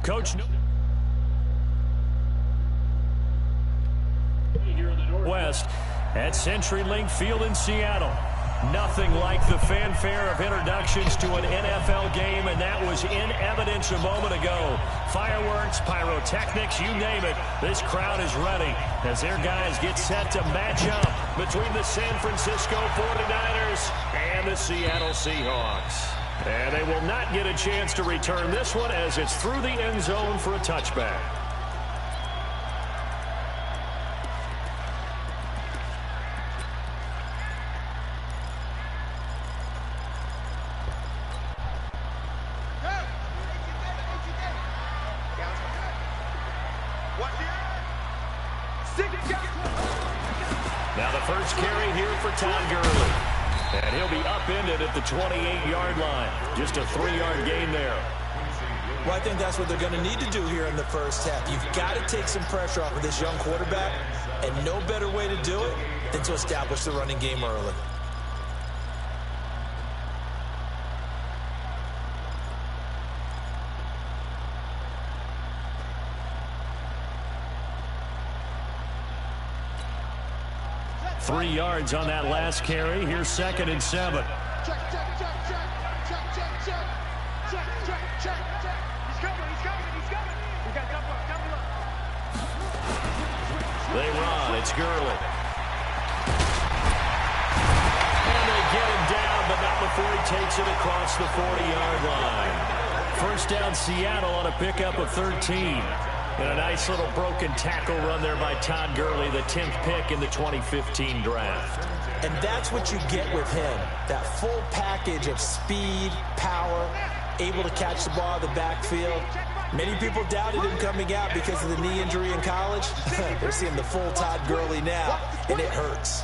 Coach here in the Northwest at CenturyLink Field in Seattle. Nothing like the fanfare of introductions to an NFL game, and that was in evidence a moment ago. Fireworks, pyrotechnics, you name it. This crowd is ready as their guys get set to match up between the San Francisco 49ers and the Seattle Seahawks. And they will not get a chance to return this one as it's through the end zone for a touchback. Now the first carry here for Todd Gurley. And he'll be upended at the 28-yard line. Just a 3-yard gain there. Well, I think that's what they're going to need to do here in the first half. You've got to take some pressure off of this young quarterback, and no better way to do it than to establish the running game early. Three yards on that last carry. Here's 2nd and 7. Check. He's coming. We got double up. They run. It's Gurley. And they get him down, but not before he takes it across the 40-yard line. First down, Seattle on a pickup of 13. And a nice little broken tackle run there by Todd Gurley, the 10th pick in the 2015 draft. And that's what you get with him, that full package of speed, power, able to catch the ball in the backfield. Many people doubted him coming out because of the knee injury in college. They're seeing the full Todd Gurley now, and it hurts.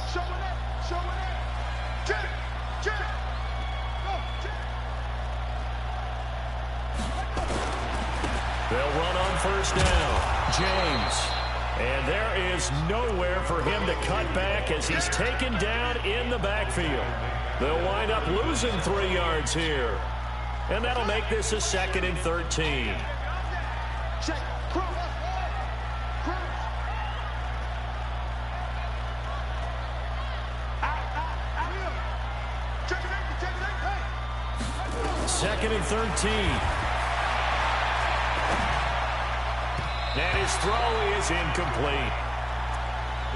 They'll run on first down. James. And there is nowhere for him to cut back as he's taken down in the backfield. They'll wind up losing 3 yards here. And that'll make this a 2nd and 13. Second and 13. And his throw is incomplete.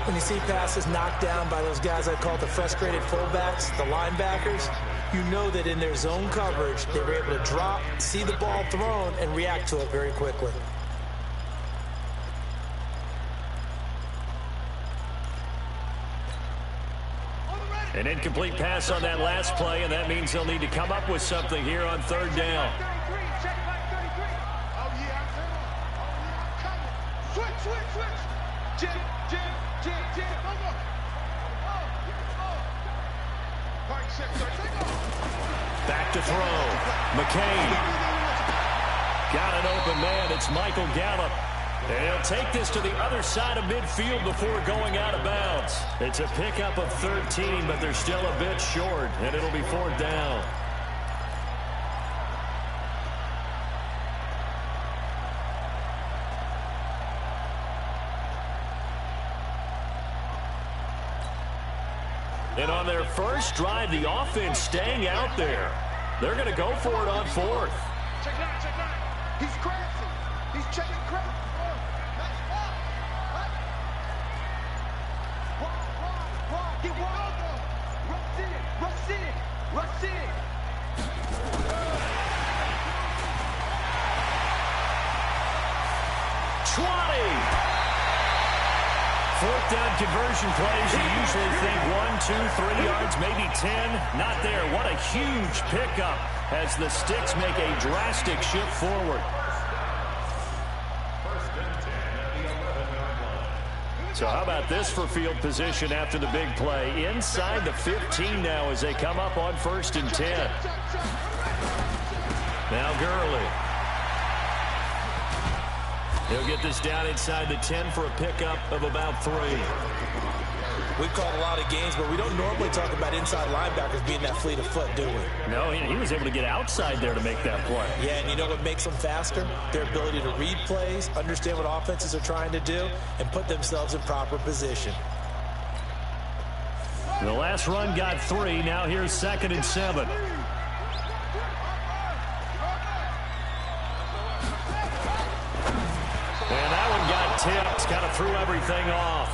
When you see passes knocked down by those guys I call the frustrated fullbacks, the linebackers, you know that in their zone coverage, they were able to drop, see the ball thrown, and react to it very quickly. An incomplete pass on that last play, and that means they'll need to come up with something here on 3rd down. Back to throw. McCain. Got an open man. It's Michael Gallup. And he'll take this to the other side of midfield before going out of bounds. It's a pickup of 13, but they're still a bit short, and it'll be 4th down. And on their first drive, the offense staying out there. They're going to go for it on 4th. Check nine. He's crashing. He's checking crash. Get one. Rush in. 20. 4th down conversion plays. You usually think 1, 2, 3 yards, maybe 10. Not there. What a huge pickup as the Sticks make a drastic shift forward. So how about this for field position after the big play? Inside the 15 now as they come up on 1st and 10. Now Gurley. He'll get this down inside the 10 for a pickup of about 3. We've called a lot of games, but we don't normally talk about inside linebackers being that fleet of foot, do we? No, he was able to get outside there to make that play. Yeah, and you know what makes them faster? Their ability to read plays, understand what offenses are trying to do, and put themselves in proper position. The last run got 3. Now here's 2nd and 7. And that one got tipped. Kind of threw everything off.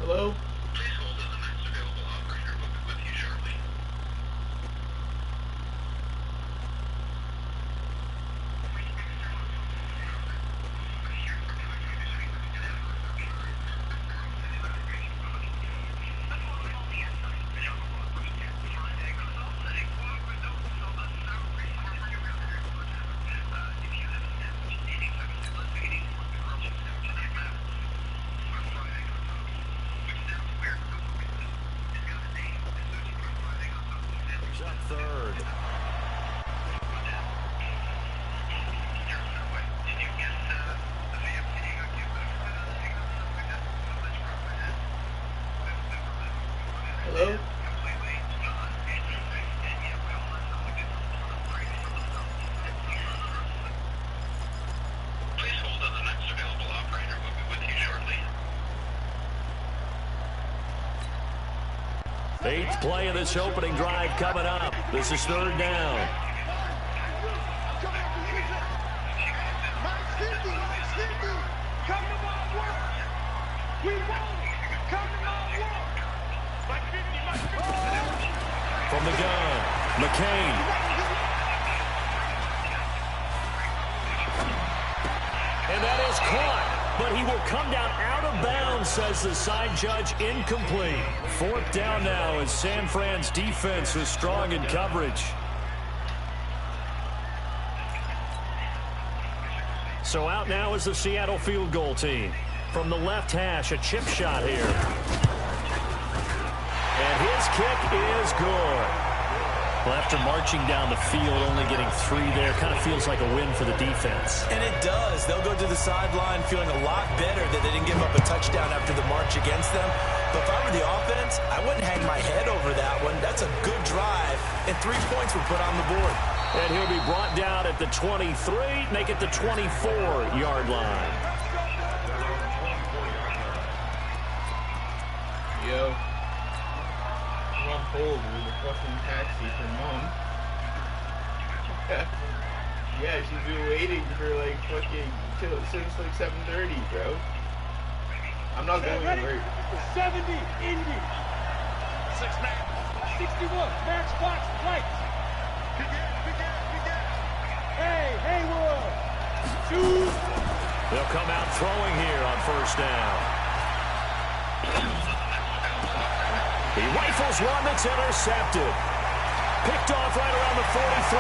Hello? Please hold on, the next available operator will be with you shortly. He's up 3rd. Hello? Please hold on, the next available operator will be with you shortly. 8th play of this opening drive coming up. This is 3rd down. From the gun, McCain. And that is caught, but he will come down out of bounds, says the side judge, incomplete. 4th down now as San Fran's defense is strong in coverage. So out now is the Seattle field goal team. From the left hash, a chip shot here. And his kick is good. Well, after marching down the field, only getting 3 there, kind of feels like a win for the defense. And it does. They'll go to the sideline feeling a lot better that they didn't give up a touchdown after the march against them. But if I were the offense, I wouldn't hang my head over that one. That's a good drive, and 3 points were put on the board. And he'll be brought down at the 23, make it the 24-yard line. Yo. I'm on hold with a fucking taxi for Mom. Yeah, she's been waiting for like fucking since like 7:30, bro. I'm not going to work. 70, Indy. 6-man. 61, Max Fox, Flight. Hey, Haywood. Shoot. They'll come out throwing here on 1st down. He rifles one that's intercepted. Picked off right around the 43.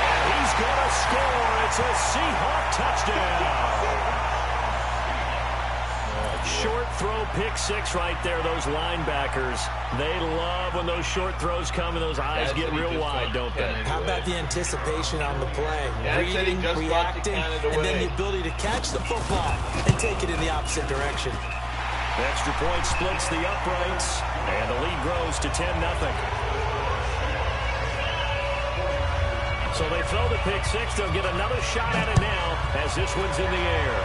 And he's going to score. It's a Seahawk touchdown. Short throw, pick six right there. Those linebackers, they love when those short throws come and those eyes get real wide, don't they? How about the anticipation on the play? Reading, reacting, and then the ability to catch the football and take it in the opposite direction. The extra point splits the uprights, and the lead grows to 10-0. So they throw the pick six. They'll get another shot at it now as this one's in the air.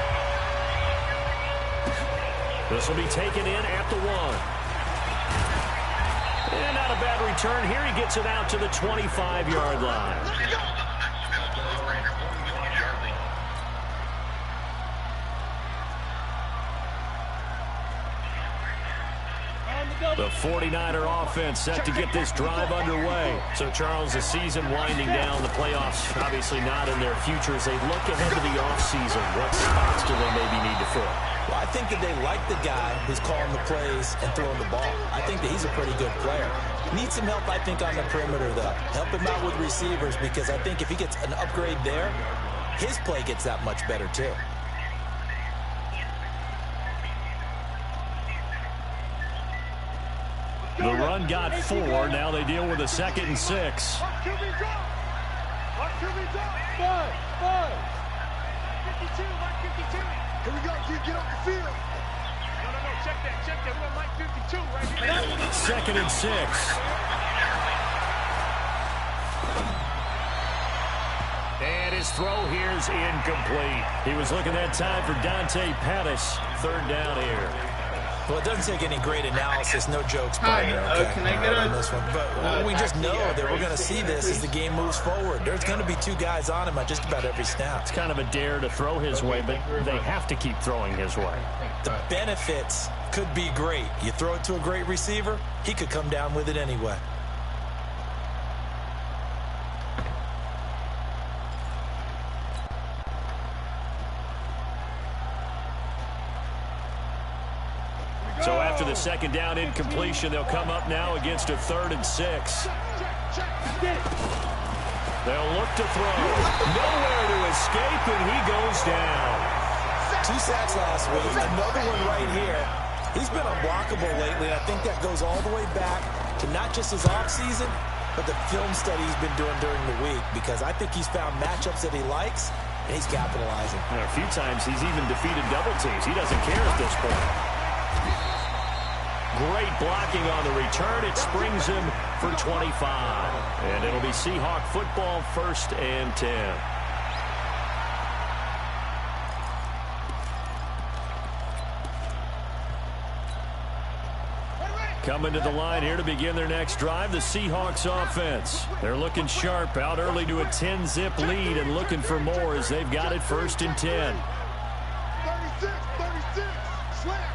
This will be taken in at the 1. And not a bad return here. He gets it out to the 25-yard line. The 49er offense set to get this drive underway. So, Charles, the season winding down, the playoffs obviously not in their future. As they look ahead to the offseason, what spots do they maybe need to fill? Well, I think that they like the guy who's calling the plays and throwing the ball. I think that he's a pretty good player. Needs some help, I think, on the perimeter, though. Help him out with receivers, because I think if he gets an upgrade there, his play gets that much better, too. The run got 4. Now they deal with a 2nd and 6. Watch QB drop. Watch QB drop. 5. 52. Mike 52. Here we go. Get off the field. No. Check that. We got Mike 52 right here. 2nd and 6. And his throw here is incomplete. He was looking that time for Dante Pettis. 3rd down here. Well, it doesn't take any great analysis. No jokes, partner. Okay. Can I get on this one? But we just know that we're going to see this as the game moves forward. There's going to be 2 guys on him at just about every snap. It's kind of a dare to throw his way, but they have to keep throwing his way. The benefits could be great. You throw it to a great receiver, he could come down with it anyway. So after the 2nd down incompletion, they'll come up now against a 3rd and 6. They'll look to throw. Nowhere to escape, and he goes down. 2 sacks last week, another one right here. He's been unblockable lately, and I think that goes all the way back to not just his offseason, but the film study he's been doing during the week, because I think he's found matchups that he likes, and he's capitalizing. And a few times he's even defeated double teams. He doesn't care at this point. Great blocking on the return. It springs him for 25. And it'll be Seahawk football, 1st and 10. Coming to the line here to begin their next drive, the Seahawks offense. They're looking sharp, out early to a 10-zip lead and looking for more as they've got it 1st and 10. 36. Slam.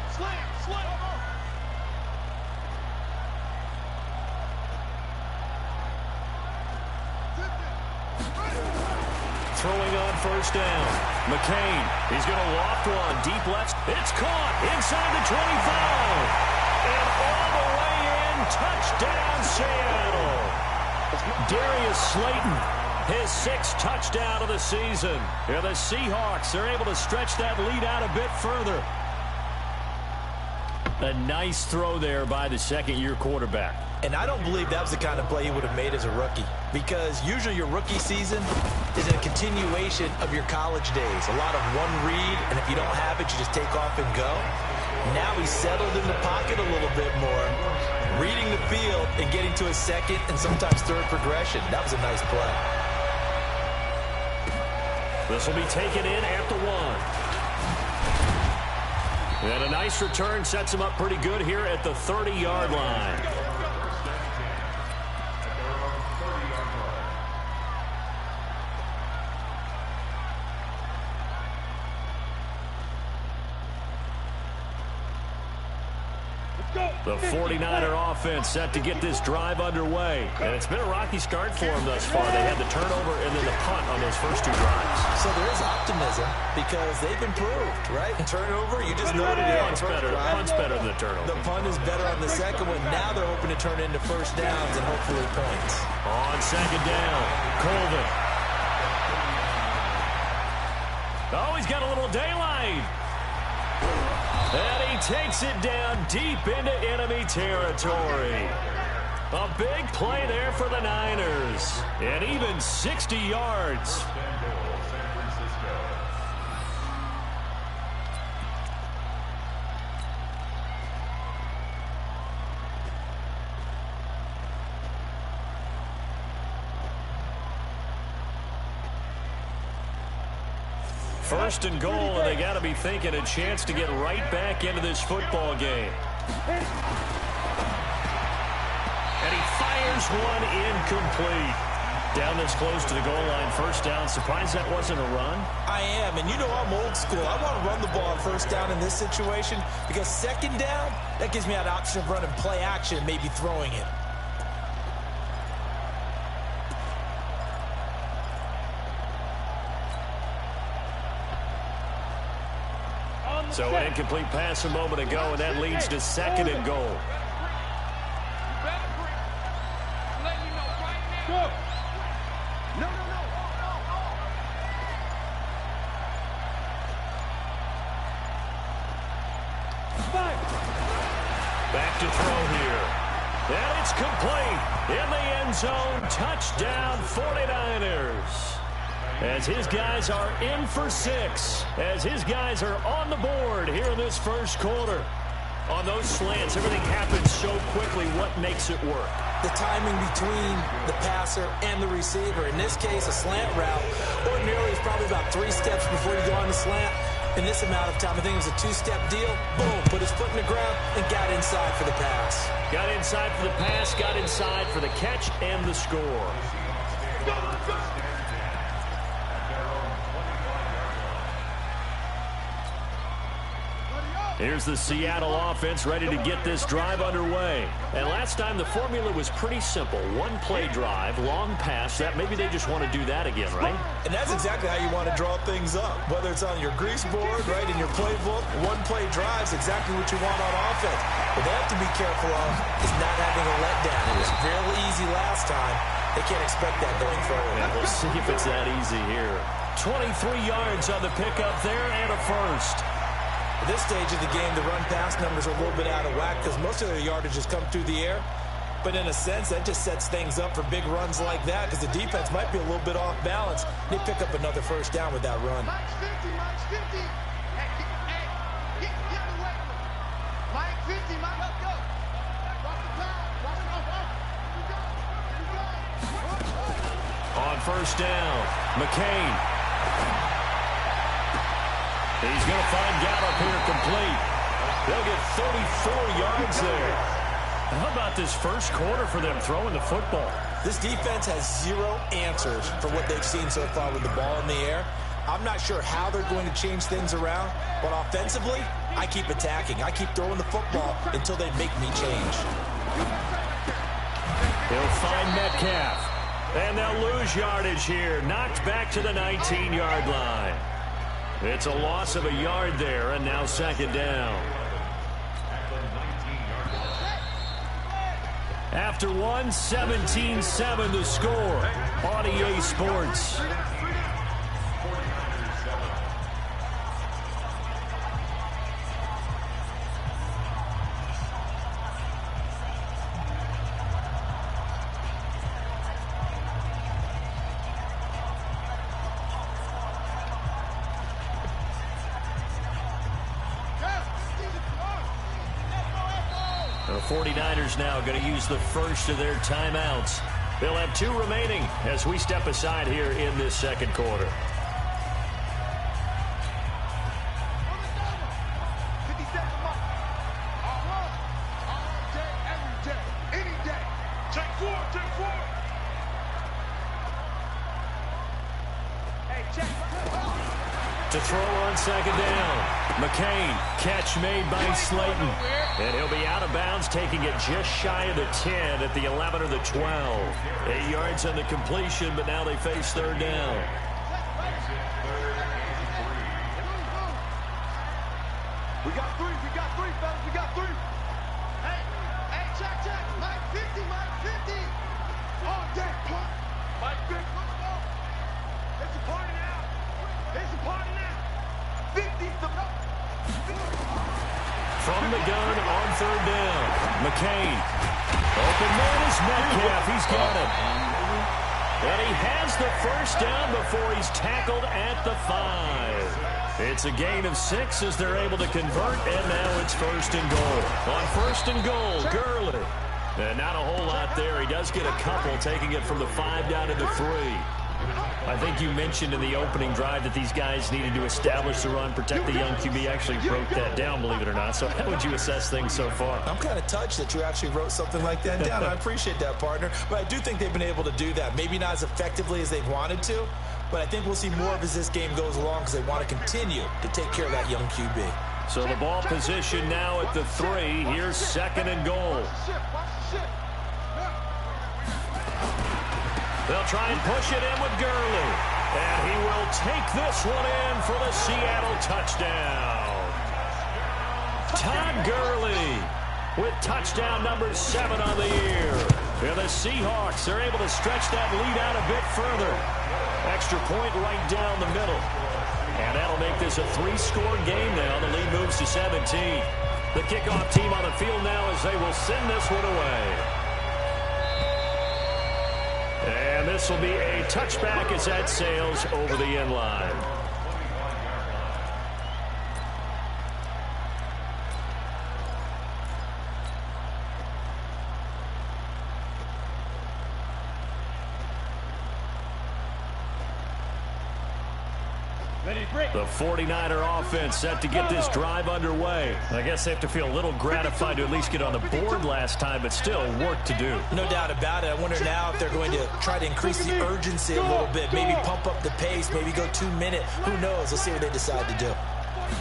Throwing on 1st down. McCain, he's going to loft one. Deep left. It's caught inside the 25. And all the way in. Touchdown, Seattle. Darius Slayton, his 6th touchdown of the season. Yeah, the Seahawks are able to stretch that lead out a bit further. A nice throw there by the 2nd-year quarterback. And I don't believe that was the kind of play he would have made as a rookie, because usually your rookie season is a continuation of your college days. A lot of one read, and if you don't have it, you just take off and go. Now he's settled in the pocket a little bit more, reading the field and getting to his 2nd and sometimes 3rd progression. That was a nice play. This will be taken in at the 1. And a nice return sets him up pretty good here at the 30-yard line. The 49er offense set to get this drive underway. And it's been a rocky start for them thus far. They had the turnover and then the punt on those first two drives. So there is optimism because they've improved, right? Turnover, you just noted it. Punt's better than the turnover. The punt is better on the second one. Now they're hoping to turn it into first downs and hopefully points. On second down, Colvin. Oh, he's got a little daylight. And he takes it down deep into enemy territory. A big play there for the Niners. And even 60 yards. First and goal, and they got to be thinking a chance to get right back into this football game. And he fires one incomplete. Down this close to the goal line, first down. Surprised that wasn't a run? I am, and you know I'm old school. I want to run the ball on first down in this situation because second down, that gives me that option of running play action and maybe throwing it. So an incomplete pass a moment ago, and that leads to second and goal. Back to throw here. And it's complete. In the end zone, touchdown 49ers. As his guys are in for 6. As his guys are on the board here in this first quarter. On those slants, everything happens so quickly. What makes it work? The timing between the passer and the receiver. In this case, a slant route. Ordinarily, it's probably about 3 steps before you go on the slant. In this amount of time, I think it was a 2-step deal. Boom, put his foot in the ground and got inside for the pass. Got inside for the pass, got inside for the catch and the score. Here's the Seattle offense ready to get this drive underway. And last time the formula was pretty simple. One-play drive, long pass. That maybe they just want to do that again, right? And that's exactly how you want to draw things up. Whether it's on your grease board, right, in your playbook, one-play drive's exactly what you want on offense. What they have to be careful of is not having a letdown. It was fairly easy last time. They can't expect that going forward. And we'll see if it's that easy here. 23 yards on the pickup there and a first. At this stage of the game, the run-pass numbers are a little bit out of whack because most of their yardage has come through the air. But in a sense, that just sets things up for big runs like that because the defense might be a little bit off balance. They pick up another first down with that run. Mike 50, Mike 50. Hey, get away from him. Mike 50, Mike, let's go. Drop the time. Drop it off. On first down, McCain. He's going to find Gallup here complete. They'll get 34 yards there. How about this first quarter for them throwing the football? This defense has 0 answers for what they've seen so far with the ball in the air. I'm not sure how they're going to change things around, but offensively, I keep attacking. I keep throwing the football until they make me change. He'll find Metcalf. And they'll lose yardage here. Knocked back to the 19-yard line. It's a loss of a yard there, and now second down. After one, 17-7 to score on EA Sports. The 49ers now going to use the first of their timeouts. They'll have 2 remaining as we step aside here in this second quarter. To throw on second down. McCain, catch made by Slayton. And he'll be out of bounds, taking it just shy of the 10 at the 11 or the 12. 8 yards on the completion, but now they face third down. We got three, fellas, we got three. Hey, check. Mike 50. All day, punk. Mike 50, let's go. It's a party now. 50, From the gun on third down. McCain. Open man is Metcalf. He's got it. And he has the first down before he's tackled at the 5. It's a gain of 6 as they're able to convert, and now it's first and goal. On first and goal, Gurley. And not a whole lot there. He does get a couple, taking it from the 5 down to the 3. I think you mentioned in the opening drive that these guys needed to establish the run, protect the young QB. Actually broke that down, believe it or not. So how would you assess things so far? I'm kind of touched that you actually wrote something like that down. I appreciate that, partner. But I do think they've been able to do that. Maybe not as effectively as they've wanted to, but I think we'll see more of as this game goes along because they want to continue to take care of that young QB. So the ball position now at the 3. Here's second and goal. They'll try and push it in with Gurley. And he will take this one in for the Seattle touchdown. Todd Gurley with touchdown number 7 on the year. And the Seahawks are able to stretch that lead out a bit further. Extra point right down the middle. And that'll make this a 3-score game now. The lead moves to 17. The kickoff team on the field now as they will send this one away. And this will be a touchback as that sails over the end line. The 49er offense set to get this drive underway. I guess they have to feel a little gratified to at least get on the board last time, but still work to do. No doubt about it. I wonder now if they're going to try to increase the urgency a little bit, maybe pump up the pace, maybe go 2-minute. Who knows? Let's see what they decide to do.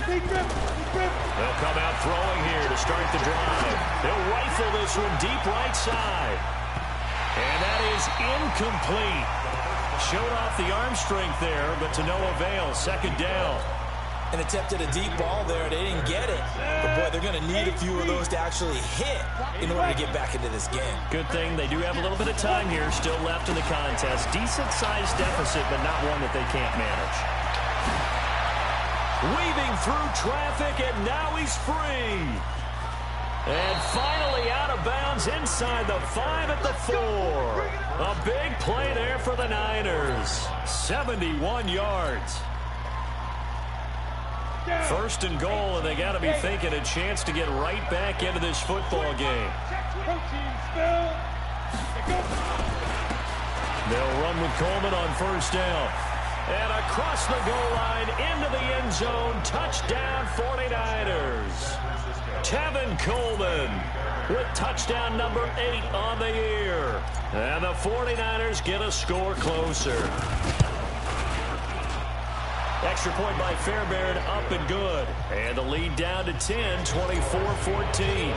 They'll come out throwing here to start the drive. They'll rifle this one deep right side. And that is incomplete. Showed off the arm strength there, but to no avail. Second down. And attempted a deep ball there. They didn't get it. But, boy, they're going to need a few of those to actually hit in order to get back into this game. Good thing they do have a little bit of time here still left in the contest. Decent-sized deficit, but not one that they can't manage. Weaving through traffic, and now he's free. And finally out of bounds inside the 5 at the 4. A big play there for the Niners. 71 yards. First and goal, and they got to be thinking a chance to get right back into this football game. They'll run with Coleman on first down. And across the goal line into the end zone. Touchdown 49ers. Tevin Coleman with touchdown number 8 on the year. And the 49ers get a score closer. Extra point by Fairbairn, up and good. And the lead down to 10, 24-14.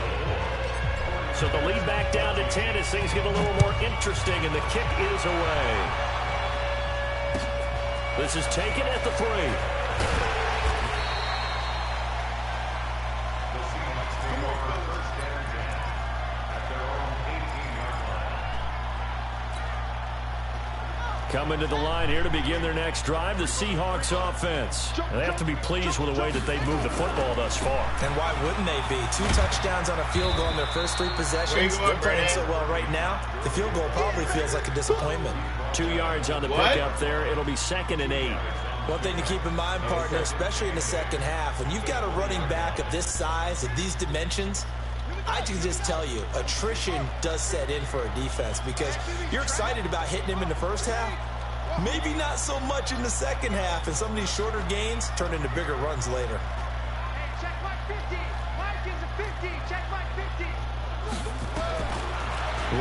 So the lead back down to 10 as things get a little more interesting, and the kick is away. This is taken at the 3. Coming to the line here to begin their next drive, the Seahawks offense. And they have to be pleased with the way that they've moved the football thus far. And why wouldn't they be? 2 touchdowns on a field goal in their first 3 possessions. They're playing so well right now. The field goal probably feels like a disappointment. 2 yards on the pickup there. It'll be 2nd and 8. One thing to keep in mind, partner, especially in the second half, when you've got a running back of this size, of these dimensions, I can just tell you, attrition does set in for a defense because you're excited about hitting him in the first half. Maybe not so much in the second half, and some of these shorter gains turn into bigger runs later. Hey, check Mike 50. Mike is a 50. Check Mike 50.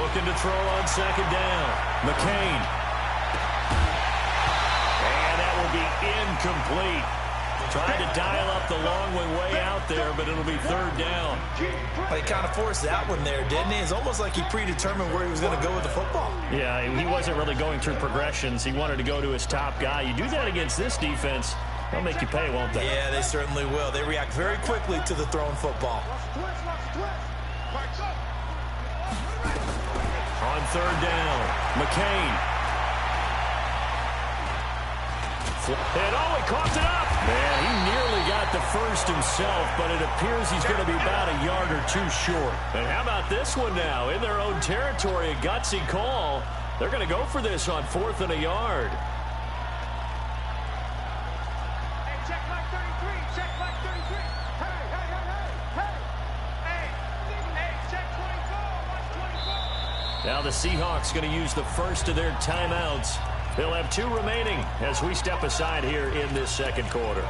Looking to throw on second down. McCain. And that will be incomplete. Tried to dial up the long way out there, but it'll be third down. Well, he kind of forced that one there, didn't he? It's almost like he predetermined where he was going to go with the football. Yeah, he wasn't really going through progressions. He wanted to go to his top guy. You do that against this defense, they'll make you pay, won't they? Yeah, they certainly will. They react very quickly to the thrown football. On third down, McCain. And he coughs it up. Man, he nearly got the first himself, but it appears he's going to be about a yard or two short. And how about this one now? In their own territory, a gutsy call. They're going to go for this on 4th and a yard. Hey, check Mike 33. Check Mike 33. Hey, hey, hey, hey, hey. Hey, check 24. Watch 24. Now the Seahawks going to use the first of their timeouts. They'll have 2 remaining as we step aside here in this second quarter.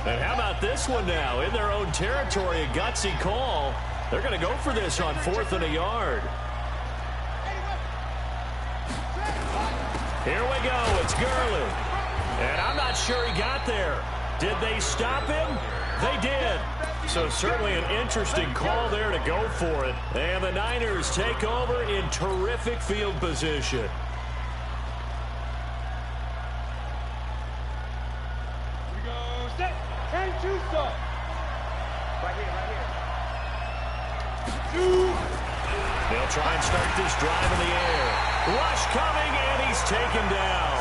And how about this one now? In their own territory, a gutsy call. They're going to go for this on 4th and a yard. Here we go. It's Gurley. And I'm not sure he got there. Did they stop him? They did. So certainly an interesting call there to go for it. And the Niners take over in terrific field position. Here we go. Set. And Juice up. Right here. They'll try and start this drive in the air. Rush coming, and he's taken down.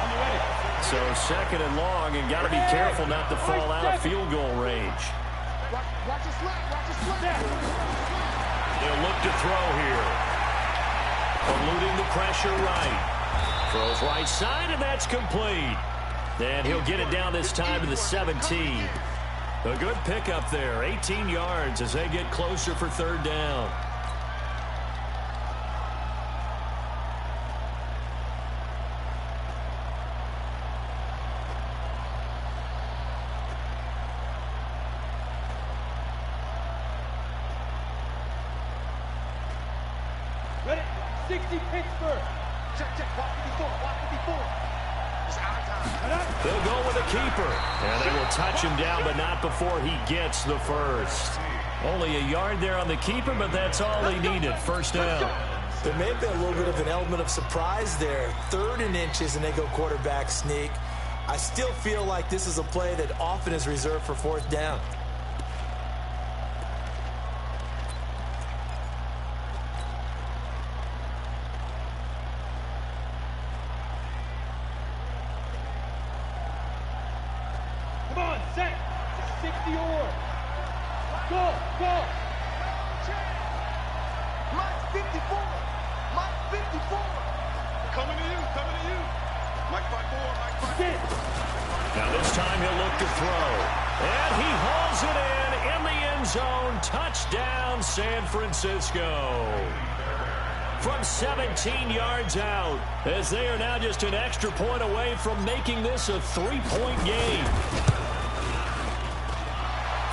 On the ready. So second and long, and got to be careful not to fall out of field goal range. Watch the slap. Watch the slap. He'll look to throw here. Eluding the pressure right. Throws right side, and that's complete. And he'll get it down this time to the 17. A good pickup there. 18 yards as they get closer for third down. Ready? 60 Pittsburgh. Check, check. Walk 54. Walk 54. It's our time. They'll go with a keeper. And they will touch him down, but not before he gets the first. Only a yard there on the keeper, but that's all he needed. First down. There may have been a little bit of an element of surprise there. 3rd and inches, and they go quarterback sneak. I still feel like this is a play that often is reserved for 4th down. Come on, set. 60 or. Go, go. Mike 54. Mike 54. Coming to you, coming to you. Mike 54, Mike 54. Now this time he'll look to throw. And he hauls it in the end zone. Touchdown, San Francisco. From 17 yards out, as they are now just an extra point away from making this a 3-point game.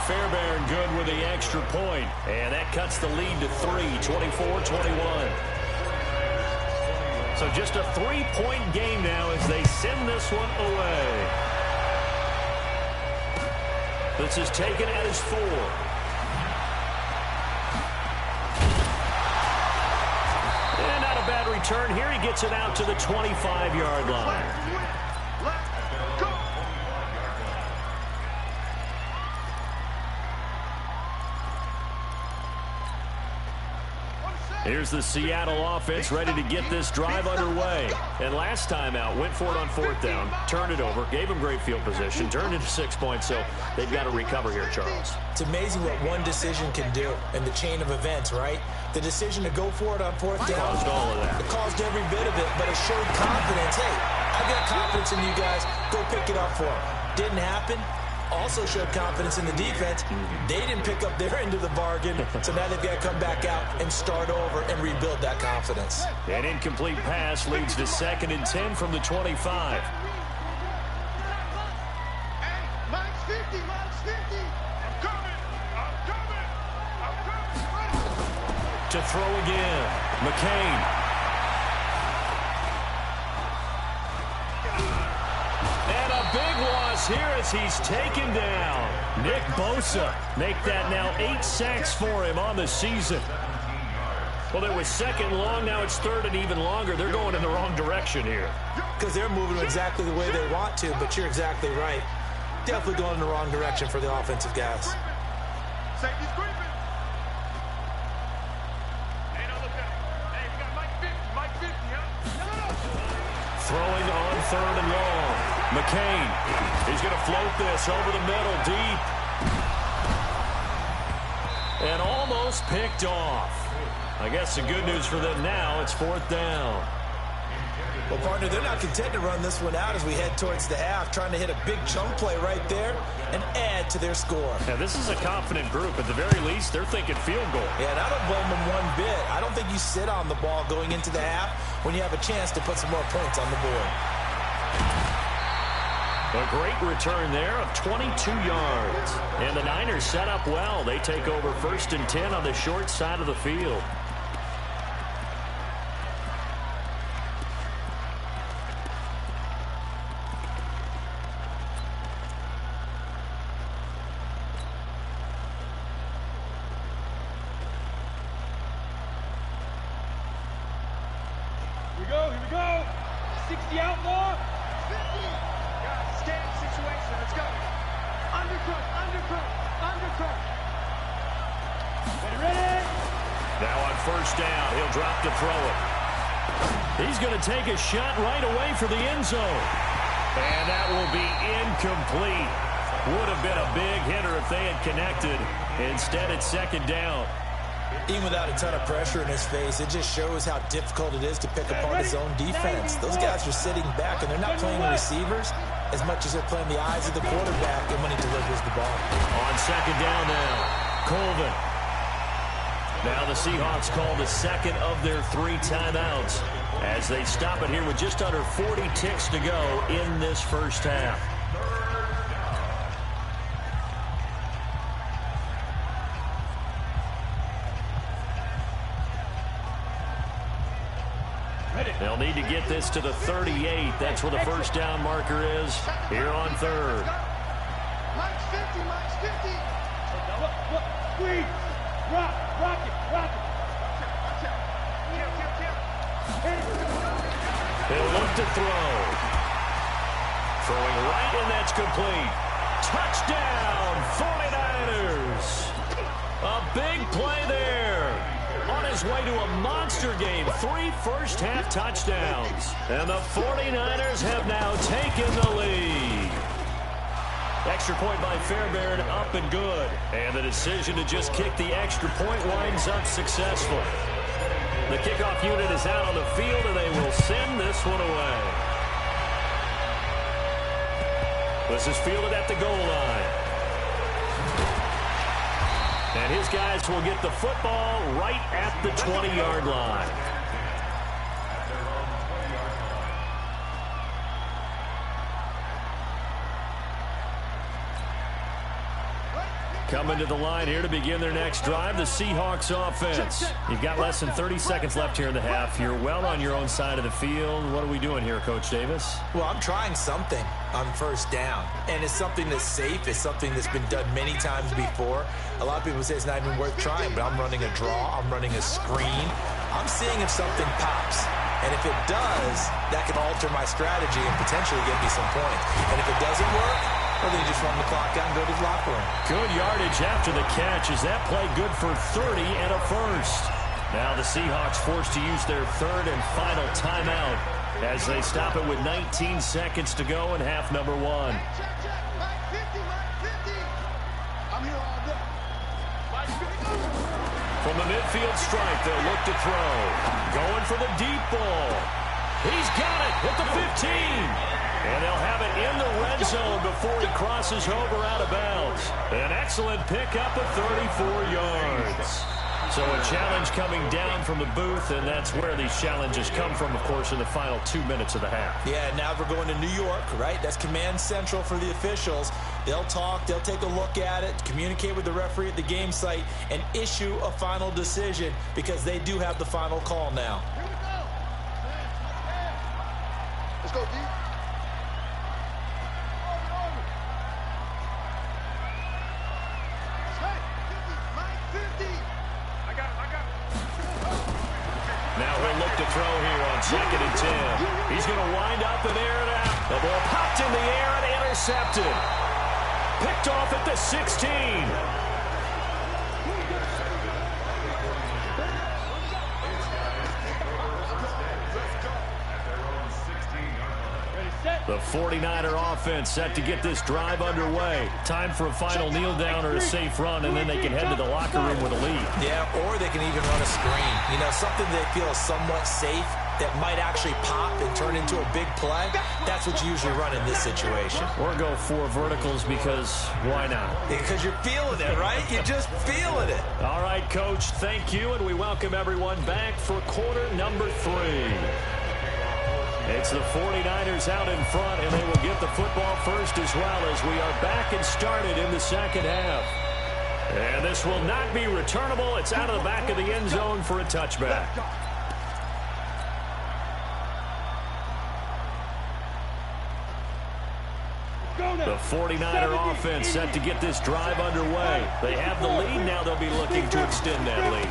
Fairbairn good with the extra point, and that cuts the lead to 3, 24-21. So just a 3-point game now as they send this one away. This is taken at his 4. And not a bad return here. He gets it out to the 25-yard line. Let's go. Here's the Seattle offense ready to get this drive underway. And last time out, went for it on 4th down, turned it over, gave him great field position, turned into 6 points, so they've got to recover here, Charles. It's amazing what one decision can do in the chain of events, right? The decision to go for it on 4th down. Caused all of that. It caused every bit of it, but it showed confidence. Hey, I got confidence in you guys. Go pick it up for them. Didn't happen. Also showed confidence in the defense. They didn't pick up their end of the bargain, so now they've got to come back out and start over and rebuild that confidence. An incomplete pass leads to 2nd and 10 from the 25. Hey, Mike's 50, Mike's 50. Go. To throw again. McCain. And a big loss here as he's taken down. Nick Bosa make that now 8 sacks for him on the season. Well, it was second long. Now it's third and even longer. They're going in the wrong direction here. Because they're moving exactly the way they want to, but you're exactly right. Definitely going in the wrong direction for the offensive guys. Safety's creeping. Hey, now look at it. Hey, we got Mike 50, Throwing on third and long. McCain. He's going to float this over the middle deep. And almost picked off. I guess the good news for them now, it's fourth down. Well, partner, they're not content to run this one out as we head towards the half, trying to hit a big chunk play right there and add to their score. Now, this is a confident group. At the very least, they're thinking field goal. Yeah, and I don't blame them one bit. I don't think you sit on the ball going into the half when you have a chance to put some more points on the board. A great return there of 22 yards. And the Niners set up well. They take over 1st and 10 on the short side of the field. Here we go. 60 out more. 50. Guys, stand situation. Let's go. Undercut. Ready? Now on 1st down, he'll drop to throw it. He's going to take a shot right away for the end zone. And that will be incomplete. Would have been a big hitter if they had connected. Instead, it's 2nd down. Even without a ton of pressure in his face, it just shows how difficult it is to pick apart his own defense. Those guys are sitting back, and they're not playing the receivers as much as they're playing the eyes of the quarterback and when he delivers the ball. On 2nd down now, Colvin. Now the Seahawks call the second of their 3 timeouts as they stop it here with just under 40 ticks to go in this first half. They'll need to get this to the 38. That's where the 1st down marker is here on 3rd. Mike's 50. Squeeze. Rock it. He'll look to throw. Throwing right, and that's complete. Touchdown, 49ers. A big play there. On his way to a monster game, 3 first-half touchdowns. And the 49ers have now taken the lead. Extra point by Fairbairn, up and good. And the decision to just kick the extra point winds up successful. The kickoff unit is out on the field, and they will send this one away. This is fielded at the goal line. And his guys will get the football right at the 20-yard line. Coming to the line here to begin their next drive, the Seahawks offense. You've got less than 30 seconds left here in the half. You're well on your own side of the field. What are we doing here, Coach Davis? Well, I'm trying something on 1st down, and it's something that's safe. It's something that's been done many times before. A lot of people say it's not even worth trying, but I'm running a draw. I'm running a screen. I'm seeing if something pops. And if it does, that can alter my strategy and potentially get me some points. And if it doesn't work, well, then you just run the clock down and go to the locker room. Good yardage after the catch. Is that play good for 30 and a first? Now the Seahawks forced to use their 3rd and final timeout as they stop it with 19 seconds to go in half number 1. Check. Mike 50. I'm here all day. Mike 50. From the midfield stripe, they'll look to throw. Going for the deep ball. He's got it at the 15. And they'll have it in the red zone before he crosses over out of bounds. An excellent pickup of 34 yards. So a challenge coming down from the booth, and that's where these challenges come from, of course, in the final 2 minutes of the half. Yeah, now we're going to New York, right? That's command central for the officials. They'll talk, they'll take a look at it, communicate with the referee at the game site, and issue a final decision because they do have the final call now. Here we go. Let's go, D. Now he'll look to throw here on 2nd and 10. He's going to wind up and air it out. The ball popped in the air and intercepted. Picked off at the 16. The 49er offense set to get this drive underway. Time for a final kneel down or a safe run, and then they can head to the locker room with a lead. Yeah, or they can even run a screen. You know, something they feel is somewhat safe that might actually pop and turn into a big play. That's what you usually run in this situation. Or go 4 verticals because why not? Because you're feeling it, right? You're just feeling it. All right, Coach, thank you, and we welcome everyone back for quarter number 3. It's the 49ers out in front, and they will get the football first as well as we are back and started in the second half. And this will not be returnable. It's out of the back of the end zone for a touchback. The 49er offense set to get this drive underway. They have the lead. Now they'll be looking to extend that lead.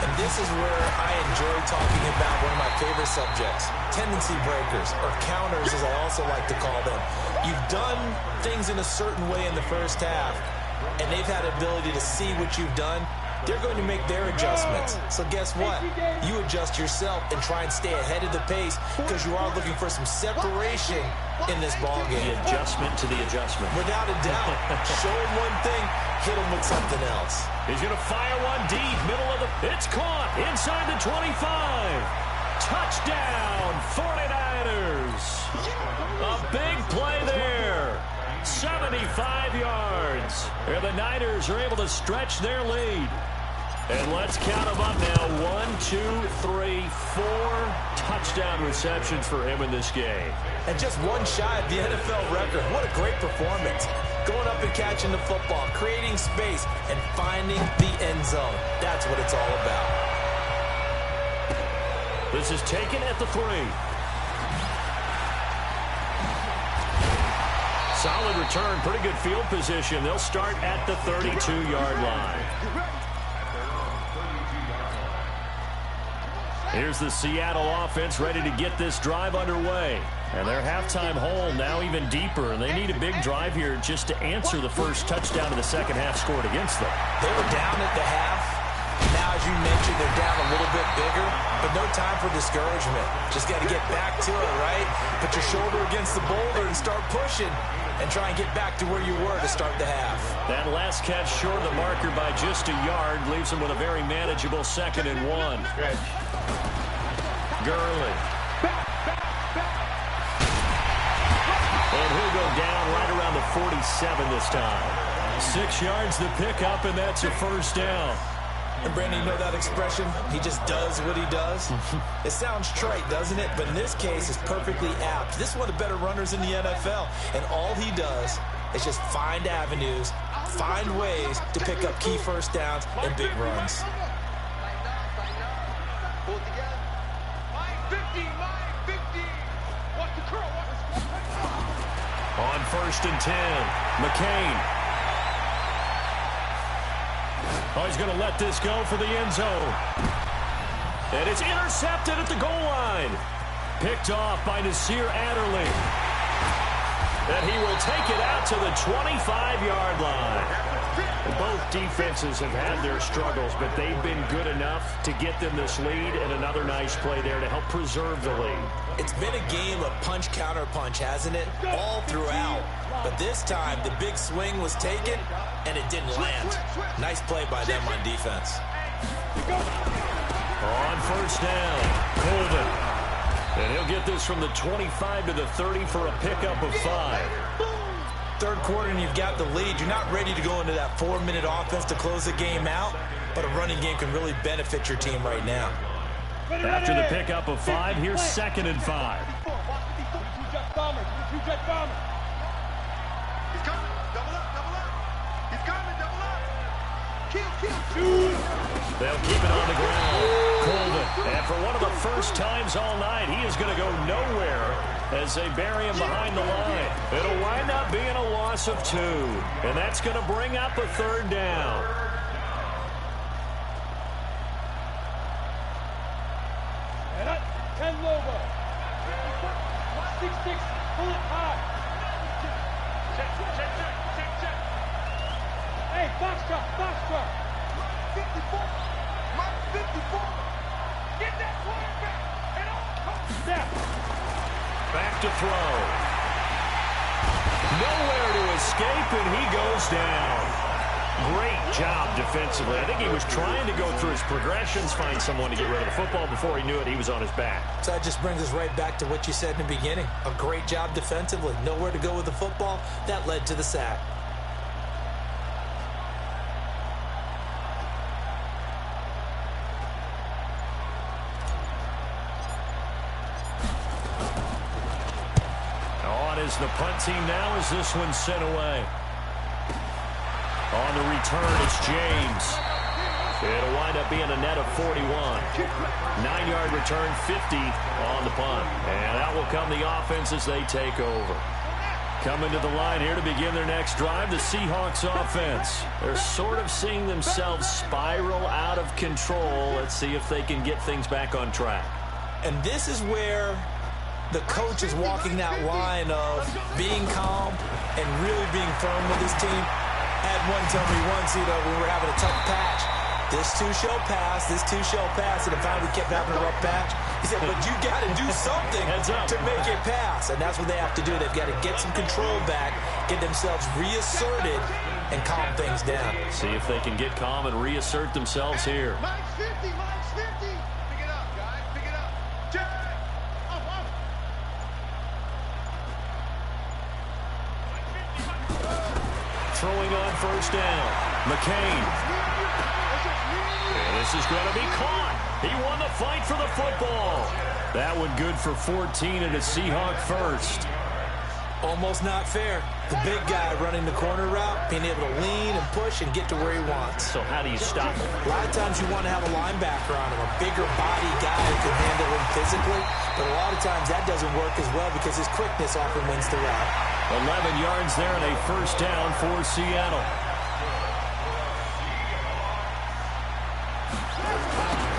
And this is where I enjoy talking about one of my favorite subjects, tendency breakers, or counters as I also like to call them. You've done things in a certain way in the first half, and they've had the ability to see what you've done. They're going to make their adjustments. So guess what? You adjust yourself and try and stay ahead of the pace because you are looking for some separation in this ballgame. The adjustment to the adjustment. Without a doubt. Show them one thing, hit them with something else. He's going to fire one deep, middle of the... It's caught inside the 25. Touchdown, 49ers. A big play there. 75 yards. And the Niners are able to stretch their lead. And let's count them up now. 1, 2, 3, 4 touchdown receptions for him in this game. And just one shy of the NFL record. What a great performance. Going up and catching the football, creating space, and finding the end zone. That's what it's all about. This is taken at the 3. Solid return, pretty good field position. They'll start at the 32-yard line. Here's the Seattle offense ready to get this drive underway. And their halftime hole now even deeper, and they need a big drive here just to answer the first touchdown of the second half scored against them. They were down at the half. Now, as you mentioned, they're down a little bit bigger, but no time for discouragement. Just got to get back to it, right? Put your shoulder against the boulder and start pushing and try and get back to where you were to start the half. That last catch short of the marker by just a yard leaves them with a very manageable 2nd and 1. Gurley. And he'll go down right around the 47 this time. 6 yards the pickup, and that's a first down. And Brandon, you know that expression? He just does what he does. It sounds trite, doesn't it? But in this case, it's perfectly apt. This is one of the better runners in the NFL. And all he does is just find avenues, find ways to pick up key first downs and big runs. On 1st and 10, McCain. Oh, he's going to let this go for the end zone. And it's intercepted at the goal line. Picked off by Nasir Adderley. And he will take it out to the 25-yard line. Both defenses have had their struggles, but they've been good enough to get them this lead, and another nice play there to help preserve the lead. It's been a game of punch-counter-punch, hasn't it? All throughout. But this time, the big swing was taken, and it didn't land. Nice play by them on defense. On 1st down, Colvin. And he'll get this from the 25 to the 30 for a pickup of 5. Third quarter and you've got the lead. You're not ready to go into that 4-minute offense to close the game out, but a running game can really benefit your team right now. After the pickup of 5, here's 2nd and 5. He's coming. Double He's coming, double up. Kill. They'll keep it on the ground. Colvin, and for one of the first times all night, he is going to go nowhere as they bury him behind the line. It'll wind up being a loss of 2, and that's going to bring up a 3rd down. And up, 10 over. 6-6, pull it hard. Check. Hey, box truck. 54. Mike 54. Get that quarterback. And Snap. Back to throw. Nowhere to escape, and he goes down. Great job defensively. I think he was trying to go through his progressions, find someone to get rid of the football. Before he knew it, he was on his back. So that just brings us right back to what you said in the beginning. A great job defensively. Nowhere to go with the football. That led to the sack. Is the punt team now as this one's sent away. On the return, it's James. It'll wind up being a net of 41. 9-yard return, 50 on the punt. And out will come the offense as they take over. Coming to the line here to begin their next drive, the Seahawks offense. They're sort of seeing themselves spiral out of control. Let's see if they can get things back on track. And this is where the coach is walking that line of being calm and really being firm with his team. I had one tell me once, we were having a tough patch. This too shall pass, and if finally we kept having a rough patch, he said, but you got to do something to make it pass. And that's what they have to do. They've got to get some control back, get themselves reasserted, and calm things down. See if they can get calm and reassert themselves here. Mike's 50. Pick it up, guys. Pick it up. Jack. Throwing on first down. McCain. And this is going to be caught. He won the fight for the football. That one good for 14 and a Seahawk first. Almost not fair. The big guy running the corner route, being able to lean and push and get to where he wants. So how do you stop him? A lot of times you want to have a linebacker on him, a bigger body guy who can handle him physically. But a lot of times that doesn't work as well because his quickness often wins the route. 11 yards there and a first down for Seattle.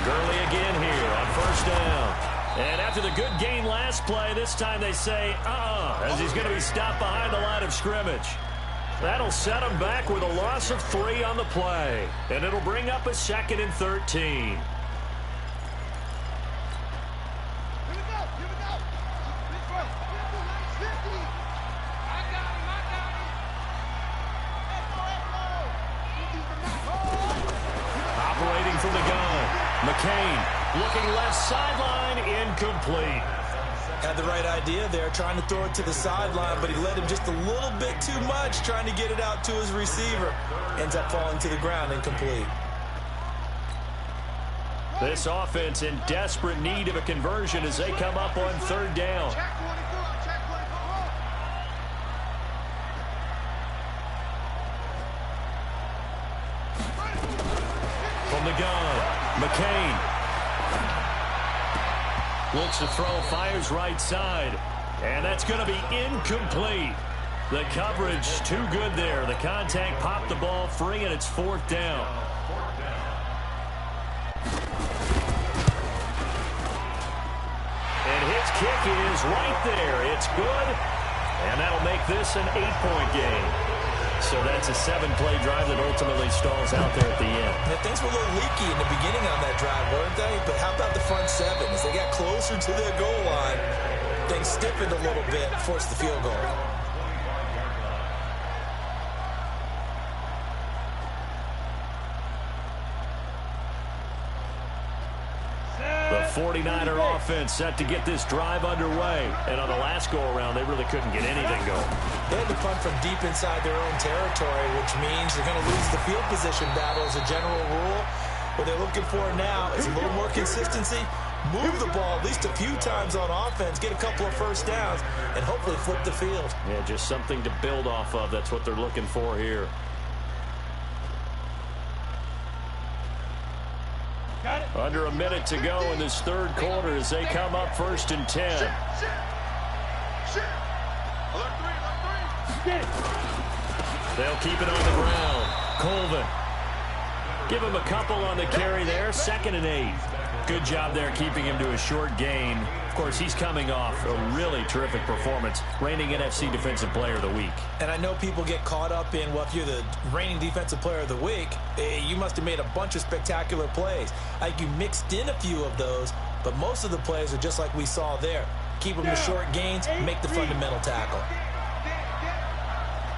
Gurley again here on first down. And after the good game last play, this time they say, as he's going to be stopped behind the line of scrimmage. That'll set him back with a loss of 3 on the play. And it'll bring up a 2nd and 13. Operating from the gun. McCain looking left sideline, incomplete. Had the right idea there, trying to throw it to the sideline, but he led him just a little bit too much, trying to get it out to his receiver. Ends up falling to the ground, incomplete. This offense in desperate need of a conversion as they come up on 3rd down. From the gun, McCain. Looks to throw, fires right side. And that's going to be incomplete. The coverage too good there. The contact popped the ball free, and it's 4th down. And his kick is right there. It's good. And that'll make this an 8-point game. So that's a 7-play drive that ultimately stalls out there at the end. Yeah, things were a little leaky in the beginning on that drive, weren't they? But how about the front 7? As they got closer to their goal line, things stiffened a little bit and forced the field goal. The 49er offense set to get this drive underway. And on the last go-around, they really couldn't get anything going. They had to punt from deep inside their own territory, which means they're going to lose the field position battle as a general rule. What they're looking for now is a little more consistency, move the ball at least a few times on offense, get a couple of first downs, and hopefully flip the field. Yeah, just something to build off of. That's what they're looking for here. Under a minute to go in this third quarter as they come up 1st and 10. They'll keep it on the ground. Colvin. Give him a couple on the carry there. 2nd and 8. Good job there keeping him to a short gain. Of course, he's coming off a really terrific performance, reigning NFC Defensive Player of the Week. And I know people get caught up in, well, if you're the reigning Defensive Player of the Week, you must have made a bunch of spectacular plays. Like you mixed in a few of those, but most of the plays are just like we saw there. Keep them to short gains, make the fundamental tackle.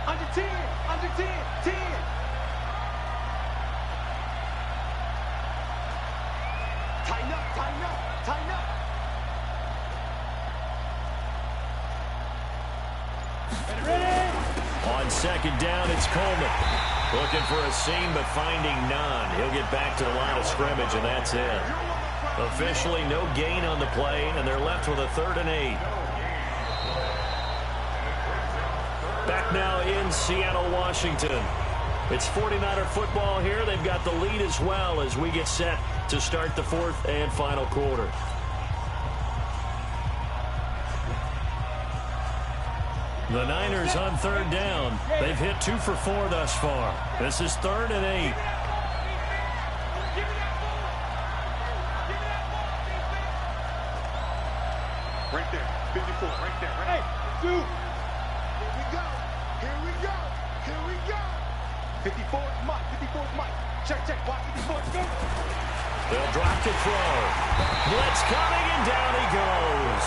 Under 10, under 10, 10. Tighten up, tighten up, tighten up. On 2nd down, it's Coleman. Looking for a seam, but finding none. He'll get back to the line of scrimmage, and that's it. Officially, no gain on the play, and they're left with a 3rd and 8. Back now in Seattle, Washington. It's 49er football here. They've got the lead as well as we get set to start the 4th and final quarter. The Niners on 3rd down. They've hit 2 for 4 thus far. This is 3rd and 8. Right there, 54, right there, right there. 2. Here we go, here we go, here we go. 54 is Mike, 54 is Mike. Check, check, watch 54, go. They'll drop to throw. Blitz coming, and down he goes.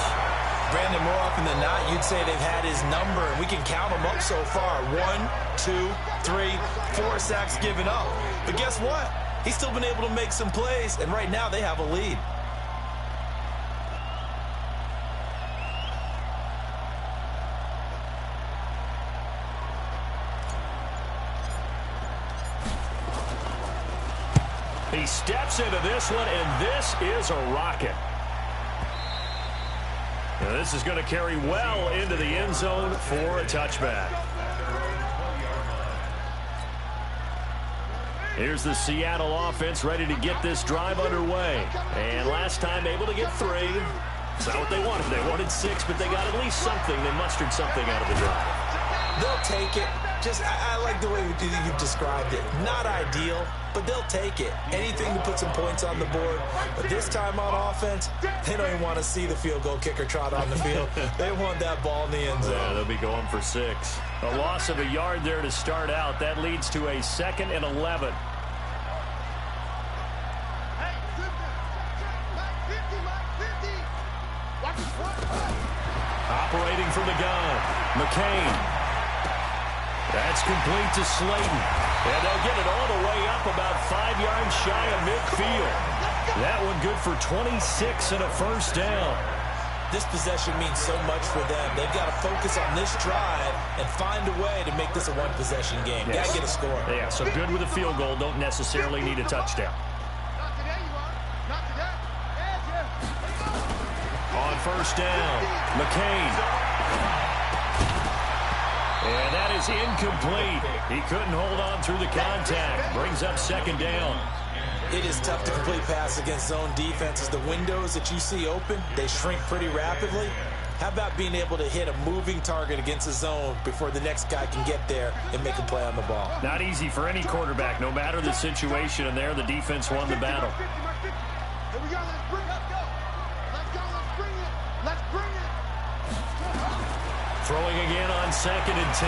Brandon, more often than not, you'd say they've had his number, and we can count them up so far. 1, 2, 3, 4 sacks given up. But guess what? He's still been able to make some plays, and right now they have a lead. He steps into this one, and this is a rocket. Now this is going to carry well into the end zone for a touchback. Here's the Seattle offense ready to get this drive underway. And last time able to get 3. It's not what they wanted. They wanted 6, but they got at least something. They mustered something out of the drive. They'll take it. I like the way you've described it. Not ideal, but they'll take it. Anything to put some points on the board. But this time on offense, they don't even want to see the field goal kicker trot on the field. They want that ball in the end zone. Yeah, they'll be going for 6. A loss of a yard there to start out. That leads to a 2nd and 11. Operating from the gun, McCain. That's complete to Slayton. And they'll get it all the way up about 5 yards shy of midfield. That one good for 26 and a 1st down. This possession means so much for them. They've got to focus on this drive and find a way to make this a one-possession game. Yes. Got to get a score. Yeah, so good with a field goal. Don't necessarily need a touchdown. Not today, you are. Not today. On 1st down, McCain. And that is incomplete. He couldn't hold on through the contact. Brings up 2nd down. It is tough to complete passes against zone defenses. The windows that you see open, they shrink pretty rapidly. How about being able to hit a moving target against a zone before the next guy can get there and make a play on the ball? Not easy for any quarterback, no matter the situation. And there, the defense won the battle. Here we go, let's bring it. Let's go. Let's go, let's bring it. Let's bring it. Throwing again on 2nd and 10.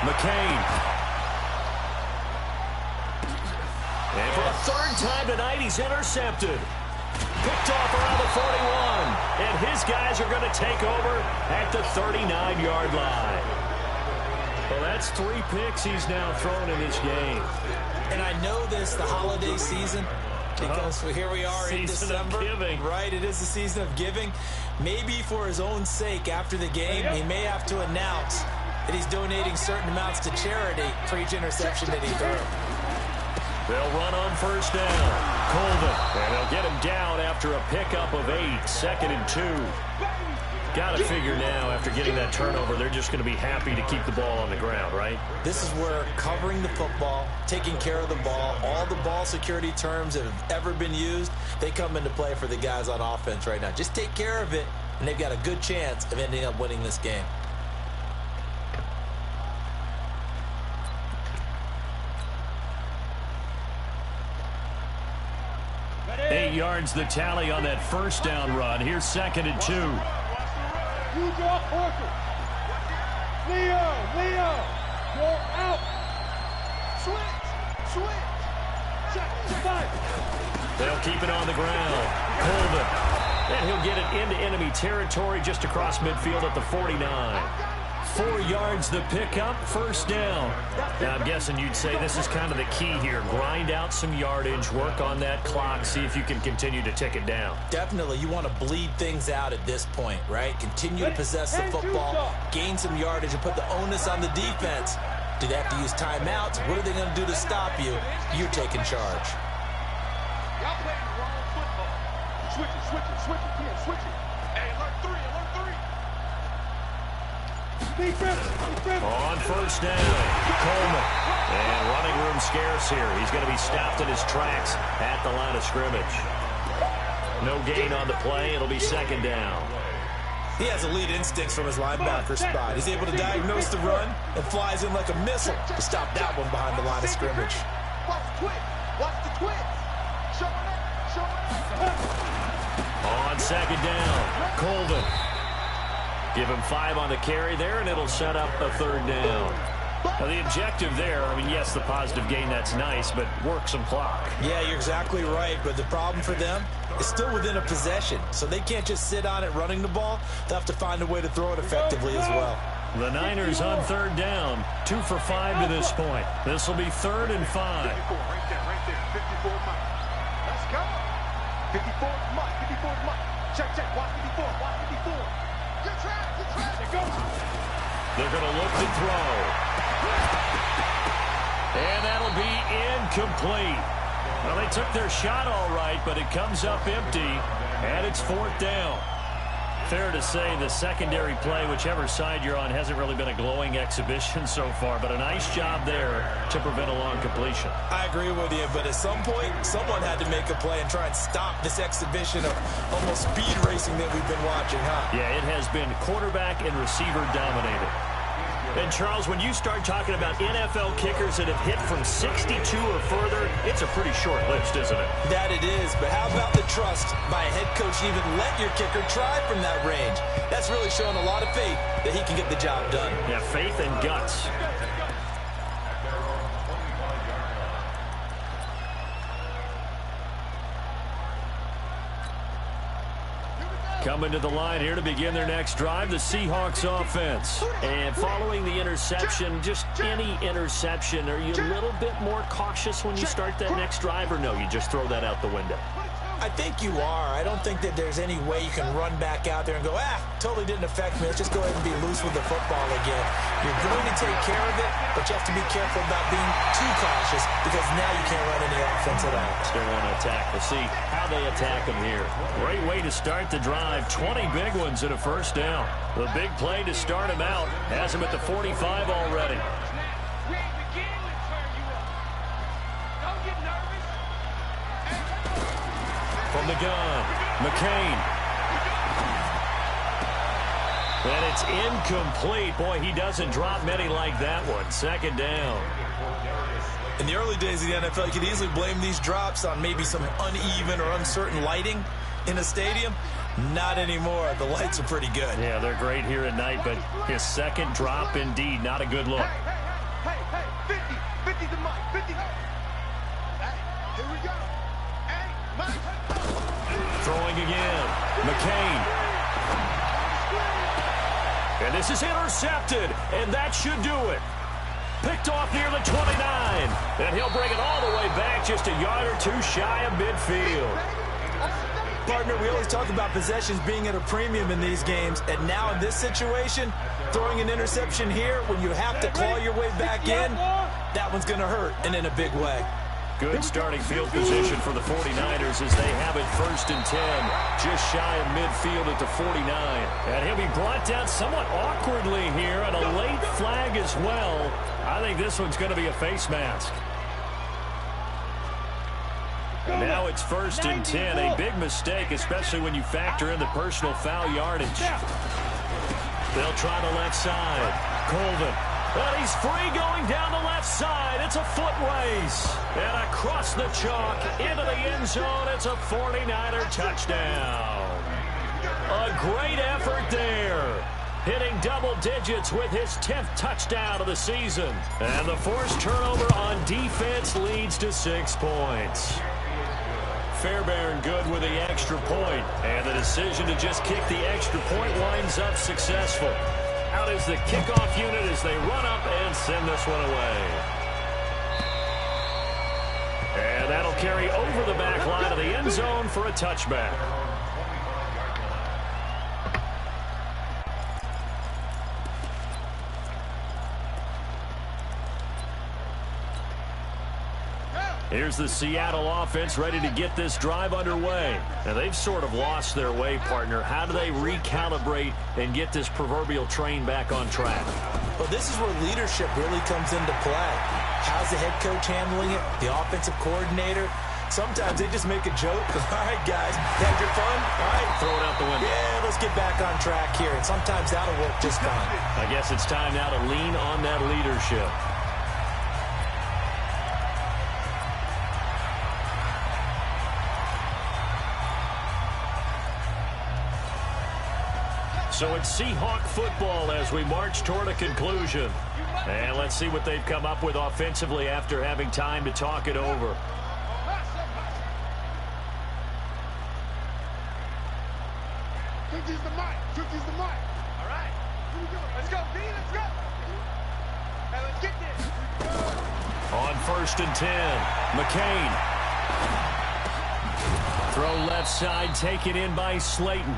McCain. And for a 3rd time tonight, he's intercepted. Picked off around the 41. And his guys are going to take over at the 39-yard line. Well, that's 3 picks he's now thrown in this game. And I know this, the holiday season, because here we are in December. Season of giving. Right, it is the season of giving. Maybe for his own sake, after the game, he may have to announce that he's donating certain amounts to charity for each interception that he threw. They'll run on first down. Colvin. And they'll get him down after a pickup of 8. 2nd and 2. Got to figure now, after getting that turnover, they're just going to be happy to keep the ball on the ground, right? This is where covering the football, taking care of the ball, all the ball security terms that have ever been used, they come into play for the guys on offense right now. Just take care of it, and they've got a good chance of ending up winning this game. Eight yards the tally on that first down run. Here's 2nd and 2. You draw Parker. Leo, go out. Switch. Check, five. They'll keep it on the ground. Colvin. And he'll get it into enemy territory just across midfield at the 49. 4 yards the pickup, first down. Now, I'm guessing you'd say this is kind of the key here. Grind out some yardage, work on that clock, see if you can continue to tick it down. Definitely, you want to bleed things out at this point, right? Continue to possess the football, gain some yardage, and put the onus on the defense. Do they have to use timeouts? What are they going to do to stop you? You're taking charge. Y'all playing the wrong football. Switch it. Hey, alert 3. On first down, Coleman. And running room scarce here. He's going to be stopped in his tracks at the line of scrimmage. No gain on the play. It'll be 2nd down. He has elite instincts from his linebacker spot. He's able to diagnose the run and flies in like a missile to stop that one behind the line of scrimmage. Watch the twist. Show it. On 2nd down, Colvin. Give him 5 on the carry there, and it'll set up a 3rd down. Now, the objective there, I mean, yes, the positive gain, that's nice, but work some clock. Yeah, you're exactly right, but the problem for them is still within a possession, so they can't just sit on it running the ball. They'll have to find a way to throw it effectively as well. The Niners on 3rd down, 2 for 5 to this point. This will be 3rd and 5. Right there. 54 Mike. Let's go. 54 Mike. Check. Watch 54. Good try. They're going to look to throw. And that'll be incomplete. Well, they took their shot all right, but it comes up empty, and it's 4th down. Fair to say the secondary play, whichever side you're on, hasn't really been a glowing exhibition so far, but a nice job there to prevent a long completion. I agree with you, but at some point, someone had to make a play and try and stop this exhibition of almost speed racing that we've been watching, huh? Yeah, it has been quarterback and receiver dominated. And, Charles, when you start talking about NFL kickers that have hit from 62 or further, it's a pretty short list, isn't it? That it is, but how about the trust by a head coach to even let your kicker try from that range? That's really showing a lot of faith that he can get the job done. Yeah, faith and guts. Coming to the line here to begin their next drive, the Seahawks offense. And following the interception, just any interception, are you a little bit more cautious when you start that next drive, or no, you just throw that out the window? I think you are. I don't think that there's any way you can run back out there and go, totally didn't affect me. Let's just go ahead and be loose with the football again. You're going to take care of it, but you have to be careful about being too cautious because now you can't run any offense at all. Still want to attack. We'll see how they attack them here. Great way to start the drive. 20 big ones at a first down. The big play to start him out has him at the 45 already. From the gun, McCain. And it's incomplete. Boy, he doesn't drop many like that one. 2nd down. In the early days of the NFL, you could easily blame these drops on maybe some uneven or uncertain lighting in a stadium. Not anymore. The lights are pretty good. Yeah, they're great here at night, but his 2nd drop, indeed, not a good look. Hey, 50 to Mike, 50. Hey, here we go. Hey, Mike. Throwing again. McCain. And this is intercepted, and that should do it. Picked off near the 29. And he'll bring it all the way back just a yard or 2 shy of midfield. Partner, we always talk about possessions being at a premium in these games, and now in this situation, throwing an interception here when you have to claw your way back in, that one's going to hurt, and in a big way. Good starting field position for the 49ers as they have it 1st and 10, just shy of midfield at the 49. And he'll be brought down somewhat awkwardly here, and a late flag as well. I think this one's going to be a face mask. And now it's 1st and 10, a big mistake, especially when you factor in the personal foul yardage. They'll try the left side. Colvin. And he's free going down the left side. It's a foot race. And across the chalk into the end zone. It's a 49er touchdown. A great effort there. Hitting double digits with his 10th touchdown of the season. And the forced turnover on defense leads to 6 points. Fairbairn good with the extra point. And the decision to just kick the extra point winds up successful. Out is the kickoff unit as they run up and send this one away. And that'll carry over the back line of the end zone for a touchback. Here's the Seattle offense ready to get this drive underway. Now, they've sort of lost their way, partner. How do they recalibrate and get this proverbial train back on track? Well, this is where leadership really comes into play. How's the head coach handling it? The offensive coordinator? Sometimes they just make a joke. All right, guys, had your fun? All right. Throw it out the window. Yeah, let's get back on track here. And sometimes that'll work just fine. I guess it's time now to lean on that leadership. So it's Seahawk football as we march toward a conclusion. And let's see what they've come up with offensively after having time to talk it over. Fifty's the mic. 50's the mic. All right. Here we go. Let's go, D. Let's go. Hey, let's get this. On 1st and 10, McCain. Throw left side, taken in by Slayton.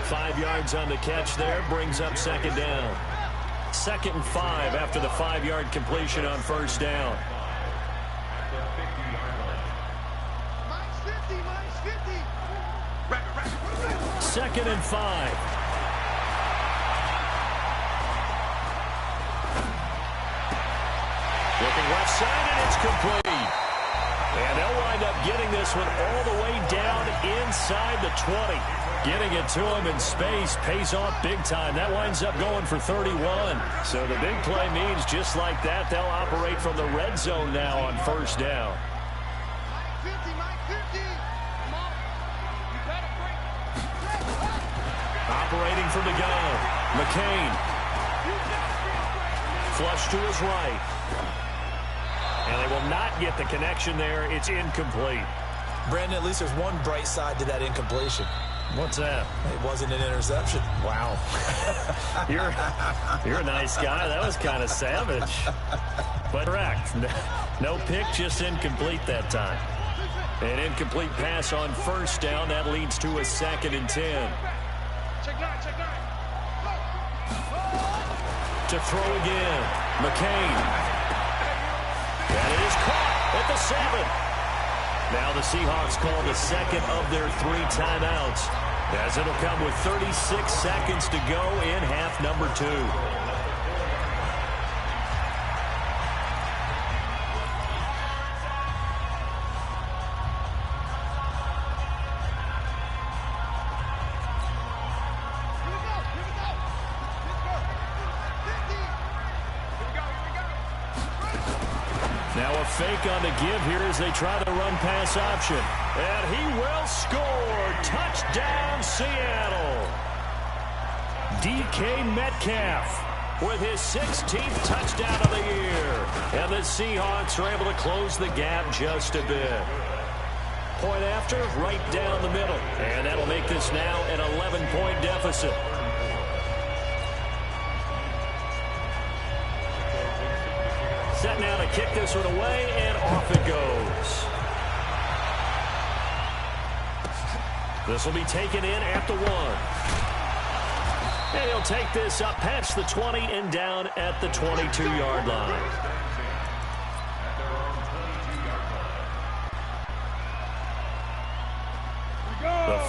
5 yards on the catch there, brings up 2nd down. 2nd and 5 after the 5-yard completion on 1st down. Minus 50, minus 50. 2nd and 5. Looking left side, and it's complete. And they'll wind up getting this one all the way down inside the 20. Getting it to him in space pays off big time. That winds up going for 31. So the big play means just like that, they'll operate from the red zone now on 1st down. Minus 50, minus 50. Come on. You better break. Operating from the gun. McCain. Flush to his right. And they will not get the connection there. It's incomplete. Brandon, at least there's one bright side to that incompletion. What's that? It wasn't an interception. Wow. You're a nice guy. That was kind of savage. But correct. No pick, just incomplete that time. An incomplete pass on 1st down. That leads to a 2nd and 10. Check 9, check 9. To throw again. McCain. And it is caught at the 7. Now the Seahawks call the 2nd of their 3 timeouts, as it'll come with 36 seconds to go in half number 2. Fake on the give here as they try the run-pass option. And he will score. Touchdown, Seattle. DK Metcalf with his 16th touchdown of the year. And the Seahawks are able to close the gap just a bit. Point after, right down the middle. And that'll make this now an 11-point deficit. Set now to kick this one away, and off it goes. This will be taken in at the 1. And he'll take this up past the 20 and down at the 22-yard line.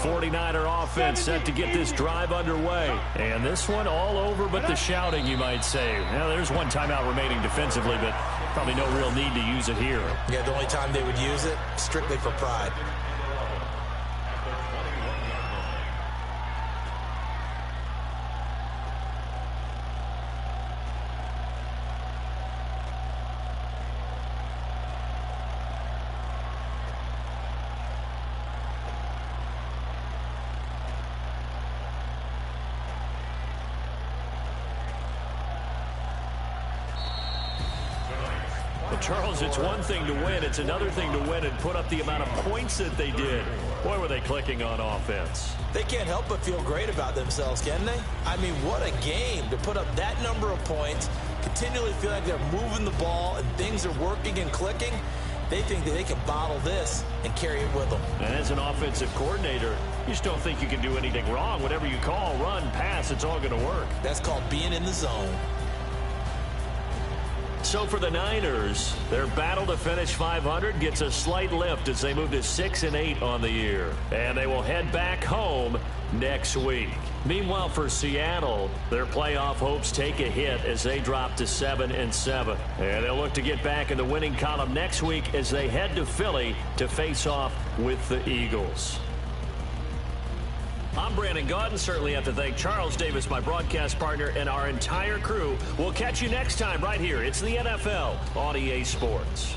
49er offense set to get this drive underway. And this one all over but the shouting, you might say. Now, there's one timeout remaining defensively, but probably no real need to use it here. Yeah, the only time they would use it, strictly for pride. Charles, it's one thing to win. It's another thing to win and put up the amount of points that they did. Boy, were they clicking on offense. They can't help but feel great about themselves, can they? I mean, what a game to put up that number of points, continually feel like they're moving the ball and things are working and clicking. They think that they can bottle this and carry it with them. And as an offensive coordinator, you just don't think you can do anything wrong. Whatever you call, run, pass, it's all going to work. That's called being in the zone. So for the Niners, their battle to finish 500 gets a slight lift as they move to 6-8 on the year. And they will head back home next week. Meanwhile, for Seattle, their playoff hopes take a hit as they drop to 7-7. And they'll look to get back in the winning column next week as they head to Philly to face off with the Eagles. I'm Brandon Gaudin. Certainly have to thank Charles Davis, my broadcast partner, and our entire crew. We'll catch you next time right here. It's the NFL on EA Sports.